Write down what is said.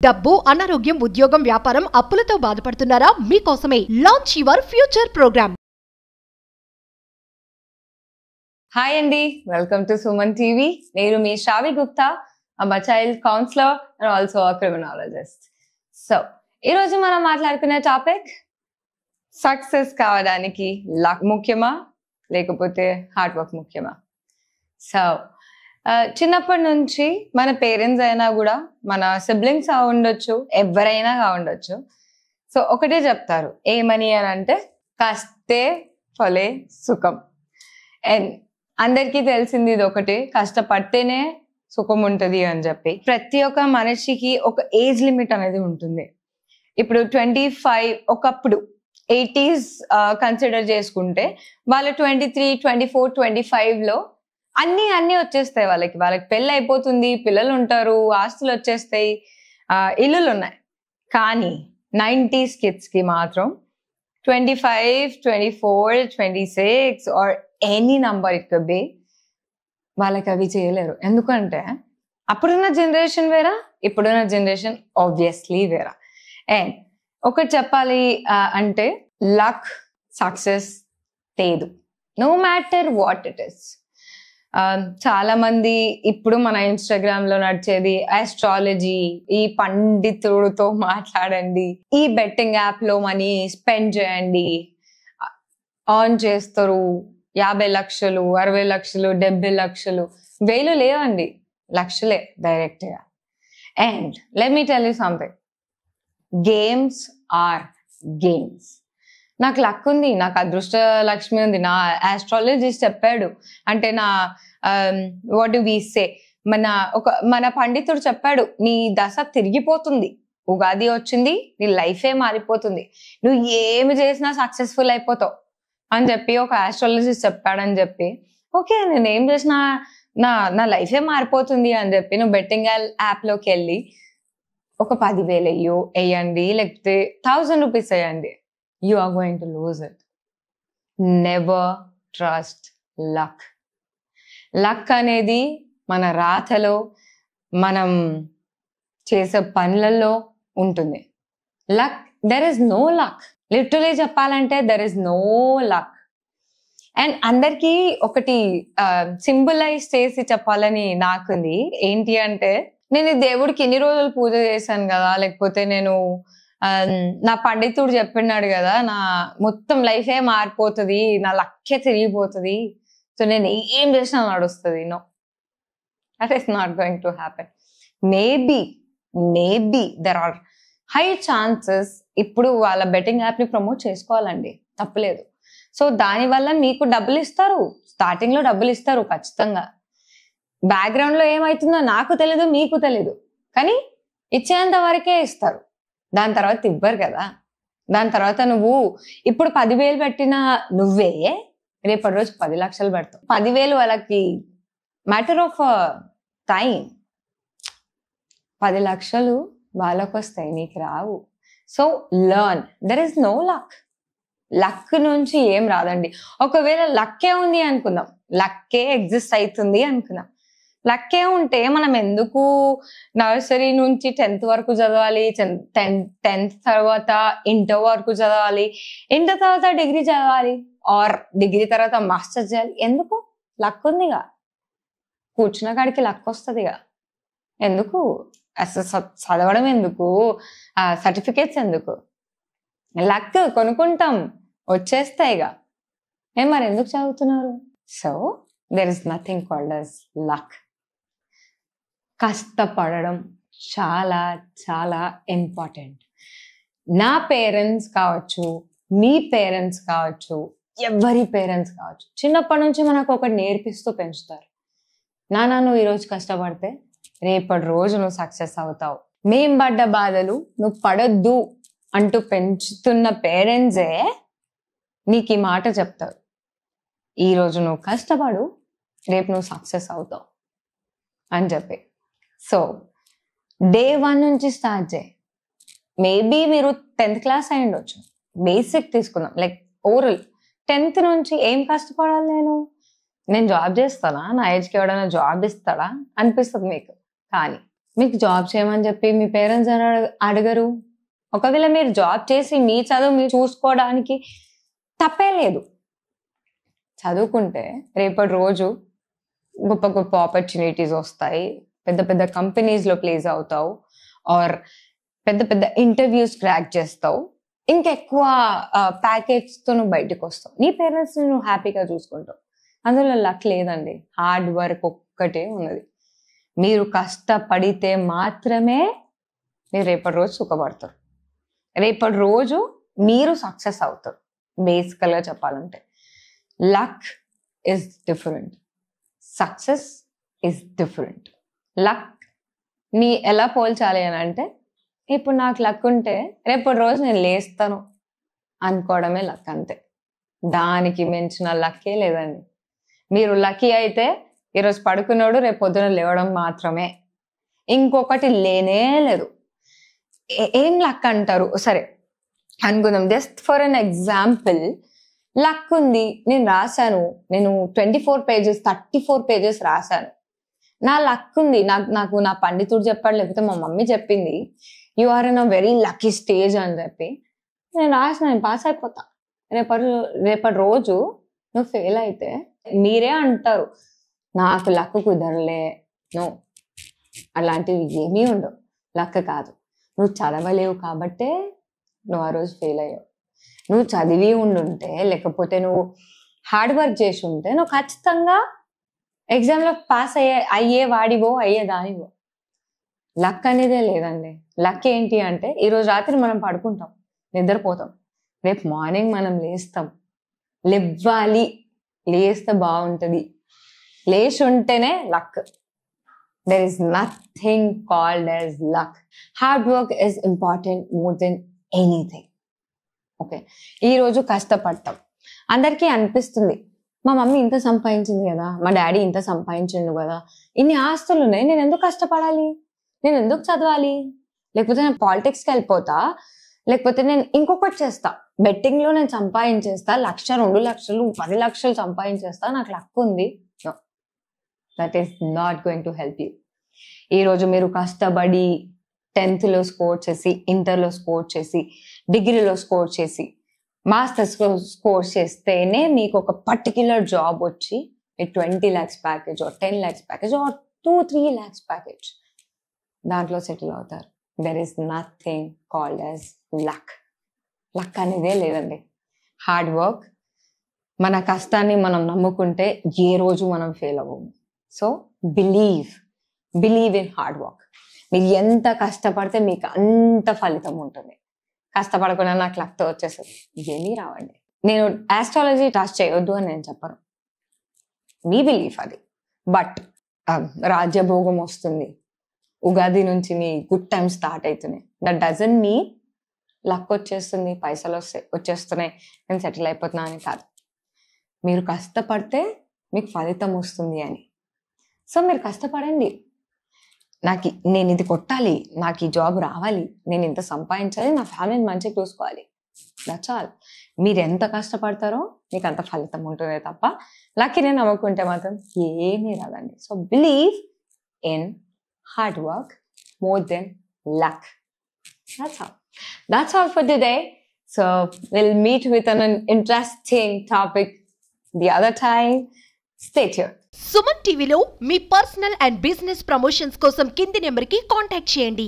డబ్బు, అనారోగ్యం, ఉద్యోగం, వ్యాపారం, అప్పులతో బాధపడుతున్నారా? మీకోసమే launch your future programme. Hi అండి, వెల్కమ్ టు సుమన్ టీవీ. నేను మీ Sravi Gupta, child counsellor and also criminologist. So ఈరోజు మనం మాట్లాడుకునే టాపిక్, సక్సెస్ కావడానికి లక్ ముఖ్యమా లేకపోతే హార్డ్ వర్క్ ముఖ్యమా? సో చిన్నప్పటి నుంచి మన పేరెంట్స్ అయినా కూడా, మన సిబ్లింగ్స్ ఉండొచ్చు, ఎవరైనా ఉండొచ్చు, సో ఒకటే చెప్తారు ఏమని అని అంటే, కష్టే ఫలే సుఖం. అండ్ అందరికీ తెలిసింది ఇది ఒకటే, కష్టపడితేనే సుఖం ఉంటుంది అని చెప్పి. ప్రతి ఒక్క మనిషికి ఒక ఏజ్ లిమిట్ అనేది ఉంటుంది. ఇప్పుడు 25, ఒకప్పుడు 80s కన్సిడర్ చేసుకుంటే, వాళ్ళు 23, 24, 25లో అన్ని వచ్చేస్తాయి. వాళ్ళకి పెళ్ళి అయిపోతుంది, పిల్లలు ఉంటారు, ఆస్తులు వచ్చేస్తాయి, ఇల్లులు ఉన్నాయి. కానీ 90s కిడ్స్ కి మాత్రం 25, 24, 26 or any number it could be, వాళ్ళకి అవి చేయలేరు. ఎందుకంటే అప్పుడున్న జనరేషన్ వేరా, ఇప్పుడున్న జనరేషన్ ఆబ్వియస్లీ వేరా. అండ్ ఒకటి చెప్పాలి అంటే, లక్ సక్సెస్ లేదు, no matter what it is. చాలా మంది ఇప్పుడు మన ఇన్స్టాగ్రామ్ లో నడిచేది ఆస్ట్రాలజీ, ఈ పండితుడితో మాట్లాడండి, ఈ బెట్టింగ్ యాప్ లో మనీ స్పెండ్ చేయండి, ఆన్ చేస్తారు, 50 లక్షలు, 60 లక్షలు, 70 లక్షలు, వేలు లేవండి, లక్షలే డైరెక్ట్ గా. And let me tell you something, games are games. నాకు లక్ ఉంది, నాకు అదృష్ట లక్ష్మి ఉంది, నా ఆస్ట్రాలజిస్ట్ చెప్పాడు అంటే, నా వాట్ డు వి సే, మన పండితుడు చెప్పాడు, నీ దశ తిరిగిపోతుంది, ఉగాది వచ్చింది, నీ లైఫే మారిపోతుంది, నువ్వు ఏమి చేసినా సక్సెస్ఫుల్ అయిపోతావు అని చెప్పి ఒక ఆస్ట్రాలజిస్ట్ చెప్పాడని చెప్పి, ఓకే నేను ఏం చేసినా నా లైఫే మారిపోతుంది అని చెప్పి, నువ్వు బెట్టింగ్ యాప్ లోకి వెళ్ళి ఒక 10,000 వేయండి, లేకపోతే 1000 రూపీస్ వేయండి, you are going to lose it. Never trust luck. Luck అనేది మన రాతలో, మనం చేసే పనులలో ఉంటుంది. Luck, there is no luck. Literally చెప్పాలంటే there is no luck. And అందరికీ ఒకటి సింబలైజ్ చేసి చెప్పాలని నాకుంది. ఏంటి అంటే, నేను ఈ దేవుడికి ఇన్ని రోజులు పూజ చేశాను కదా, లేకపోతే నేను నా పండితుడు చెప్పినాడు కదా, నా మొత్తం లైఫే మారిపోతుంది, నా లక్కే తిరిగిపోతుంది, సో నేను ఏం చేసినా నడుస్తుంది. No, that is not going to happen. Maybe there are high chances. ఇప్పుడు వాళ్ళ బెట్టింగ్ యాప్ ని ప్రమోట్ చేసుకోవాలండి, తప్పులేదు. సో దానివల్ల మీకు డబ్బులు ఇస్తారు, స్టార్టింగ్ లో డబ్బులు ఇస్తారు ఖచ్చితంగా. బ్యాక్గ్రౌండ్ లో ఏమవుతుందో నాకు తెలీదు, మీకు తెలీదు, కానీ ఇచ్చేంత వరకే ఇస్తారు, దాని తర్వాత ఇవ్వరు కదా. దాని తర్వాత నువ్వు ఇప్పుడు 10,000 పెట్టినా నువ్వే రేపటి రోజు 10 లక్షలు పెడతావు. 10,000 వాళ్ళకి మ్యాటర్ ఆఫ్ టైం, 10 లక్షలు వాళ్ళకు వస్తాయి, నీకు రావు. So learn, there is no luck. Luck నుంచి ఏం రాదండి. ఒకవేళ లక్కే ఉంది అనుకుందాం, లక్కే ఎగ్జిస్ట్ అవుతుంది అనుకుందాం, లక్కే ఉంటే మనం ఎందుకు నర్సరీ నుంచి 10th వరకు చదవాలి, 10th తర్వాత ఇంటర్ వరకు చదవాలి, ఇంటర్ తర్వాత డిగ్రీ చదవాలి, ఆర్ డిగ్రీ తర్వాత మాస్టర్స్ చేయాలి? ఎందుకు? లక్ ఉందిగా, కూర్చున్న కాడికి లక్ వస్తుందిగా. ఎందుకు చదవడం, ఎందుకు సర్టిఫికేట్స్, ఎందుకు? లక్ కొనుక్కుంటాం, వచ్చేస్తాయిగా, మరి ఎందుకు చదువుతున్నారు? So there is nothing called as luck. కష్టపడడం చాలా చాలా ఇంపార్టెంట్. నా పేరెంట్స్ కావచ్చు, మీ పేరెంట్స్ కావచ్చు, ఎవరి పేరెంట్స్ కావచ్చు, చిన్నప్పటి నుంచి మనకు ఒకటి నేర్పిస్తూ పెంచుతారు. నాన్న, నువ్వు ఈరోజు కష్టపడితే రేపటి రోజు నువ్వు సక్సెస్ అవుతావు. మేం పడ్డ బాధలు నువ్వు పడొద్దు అంటూ పెంచుతున్న పేరెంట్సే నీకు ఈ మాట చెప్తారు, ఈరోజు నువ్వు కష్టపడు, రేపు నువ్వు సక్సెస్ అవుతావు అని చెప్పి. సో డే 1 నుంచి స్టార్ట్ చేయి. మేబీ మీరు 10th క్లాస్ అయి ఉండొచ్చు, బేసిక్ తీసుకుందాం, లైక్ ఓవరాల్ 10th నుంచి ఏం కష్టపడాలి, నేను జాబ్ చేస్తానా, నా ఏజ్కి ఎవడైనా జాబ్ ఇస్తాడా అనిపిస్తుంది మీకు. కానీ మీకు జాబ్ చేయమని చెప్పి మీ పేరెంట్స్ అడగరు. ఒకవేళ మీరు జాబ్ చేసి మీ చదువు మీరు చూసుకోవడానికి తప్పే లేదు. చదువుకుంటే రేపటి రోజు గొప్ప గొప్ప ఆపర్చునిటీస్ వస్తాయి, పెద్ద పెద్ద కంపెనీస్లో ప్లేస్ అవుతావు, ఆర్ పెద్ద పెద్ద ఇంటర్వ్యూస్ క్రాక్ చేస్తావు, ఇంకెక్కువ ప్యాకేజ్తో నువ్వు బయటకు వస్తావు, నీ పేరెంట్స్ని నువ్వు హ్యాపీగా చూసుకుంటావు. అందులో లక్ లేదండి, హార్డ్ వర్క్ ఒక్కటే ఉన్నది. మీరు కష్టపడితే మాత్రమే మీరు రేపటి రోజు సుఖపడతారు, రేపటి రోజు మీరు సక్సెస్ అవుతారు. బేసికల్గా చెప్పాలంటే luck is different, success is different. Luck ని ఎలా పోల్చాలి అని అంటే, ఇప్పుడు నాకు లక్ ఉంటే రేపటి రోజు నేను లేస్తాను అనుకోవడమే లక్, అంతే. దానికి మించిన లక్కే లేదండి. మీరు లక్కీ అయితే ఈరోజు పడుకున్నాడు రేపు పొద్దున లేవడం మాత్రమే, ఇంకొకటి లేనే లేదు. ఏం లక్ అంటారు? సరే అనుకుందాం, just for an example. Luck ఉంది, నేను రాశాను, నేను 24 pages 34 pages రాశాను, నా లక్ ఉంది. నాకు నా పండితుడు చెప్పాడు, లేకపోతే మా మమ్మీ చెప్పింది, you are in a very lucky stage అని చెప్పి నేను రాసిన, నేను పాస్ అయిపోతా. రేపటి రోజు నువ్వు ఫెయిల్ అయితే మీరే అంటారు నాకు లక్ కుదరలే. నో, అలాంటివి ఏమీ ఉండవు. లక్ కాదు, నువ్వు చదవలేవు కాబట్టే నువ్వు ఆ రోజు ఫెయిల్ అయ్యావు. నువ్వు చదివి ఉండుంటే, లేకపోతే నువ్వు హార్డ్ వర్క్ చేసి ఉంటే నువ్వు ఖచ్చితంగా ఎగ్జామ్లో పాస్ అయ్యేవాడివో అయ్యేదానివో. లక్ అనేదే లేదండి. లక్ ఏంటి అంటే, ఈరోజు రాత్రి మనం పడుకుంటాం, నిద్రపోతాం, రేపు మార్నింగ్ మనం లేస్తాం. లేవాలి, లేస్తే బాగుంటుంది, లేచి ఉంటేనే luck. There is nothing called as luck. Hard work is important more than anything. Okay, ఈరోజు కష్టపడతాం. అందరికీ అనిపిస్తుంది, మా మమ్మీ ఇంత సంపాదించింది కదా, మా డాడీ ఇంత సంపాదించిండు కదా, ఇన్ని ఆస్తులు ఉన్నాయి, నేను ఎందుకు కష్టపడాలి, నేను ఎందుకు చదవాలి, లేకపోతే నేను పాలిటిక్స్కి వెళ్ళిపోతా, లేకపోతే నేను ఇంకొకటి చేస్తా, బెట్టింగ్లో నేను సంపాదించేస్తా, 1,00,000 2 లక్షలు 10 లక్షలు సంపాదించేస్తా, నాకు లక్ ఉంది. No, that is not going to help you. ఈరోజు మీరు కష్టపడి 10th స్కోర్ చేసి, ఇంటర్లో స్కోర్ చేసి, డిగ్రీలో స్కోర్ చేసి, మాస్టర్స్లో స్కోర్ చేస్తేనే మీకు ఒక పర్టిక్యులర్ జాబ్ వచ్చి 20 lakhs package, 10 lakhs package, 2-3 lakhs package, దాంట్లో సెటిల్ అవుతారు. There is nothing called as luck. Luck అనేదే లేదండి. హార్డ్ వర్క్, మన కష్టాన్ని మనం నమ్ముకుంటే ఏ రోజు మనం ఫెయిల్ అవ్వము. So believe in hard work. మీరు ఎంత కష్టపడితే మీకు అంత ఫలితం ఉంటుంది. కష్టపడకుండా నాకు లక్తో వచ్చేస్తుంది ఏమీ రావండి. నేను ఆస్ట్రాలజీ టచ్ చేయొద్దు అని నేను చెప్పను, మీ బిలీఫ్ అది. బట్ రాజ్యభోగం వస్తుంది, ఉగాది నుంచి మీ గుడ్ టైమ్ స్టార్ట్ అవుతున్నాయి, దట్ డజంట్ మీన్ లక్ వచ్చేస్తుంది, పైసలు వచ్చేస్తున్నాయి, నేను సెటిల్ అయిపోతున్నా అని కాదు. మీరు కష్టపడితే మీకు ఫలితం వస్తుంది అని. సో మీరు కష్టపడండి. నేను ఇది కొట్టాలి, నాకు ఈ జాబ్ రావాలి, నేను ఇంత సంపాదించాలి, నా ఫ్యామిలీని మంచిగా చూసుకోవాలి, దట్స్ ఆల్. మీరు ఎంత కష్టపడతారో మీకు అంత ఫలితం ఉంటుందే తప్ప లక్కీని నమ్ముకుంటే మాత్రం ఏమీ రాదండి. So believe in hard work more than luck. That's all for today. So we'll meet with an interesting topic the other time. Stay tuned. Suman టీవీలో మీ పర్సనల్ అండ్ బిజినెస్ ప్రమోషన్స్ కోసం కింది నెంబర్కి కాంటాక్ట్ చేయండి.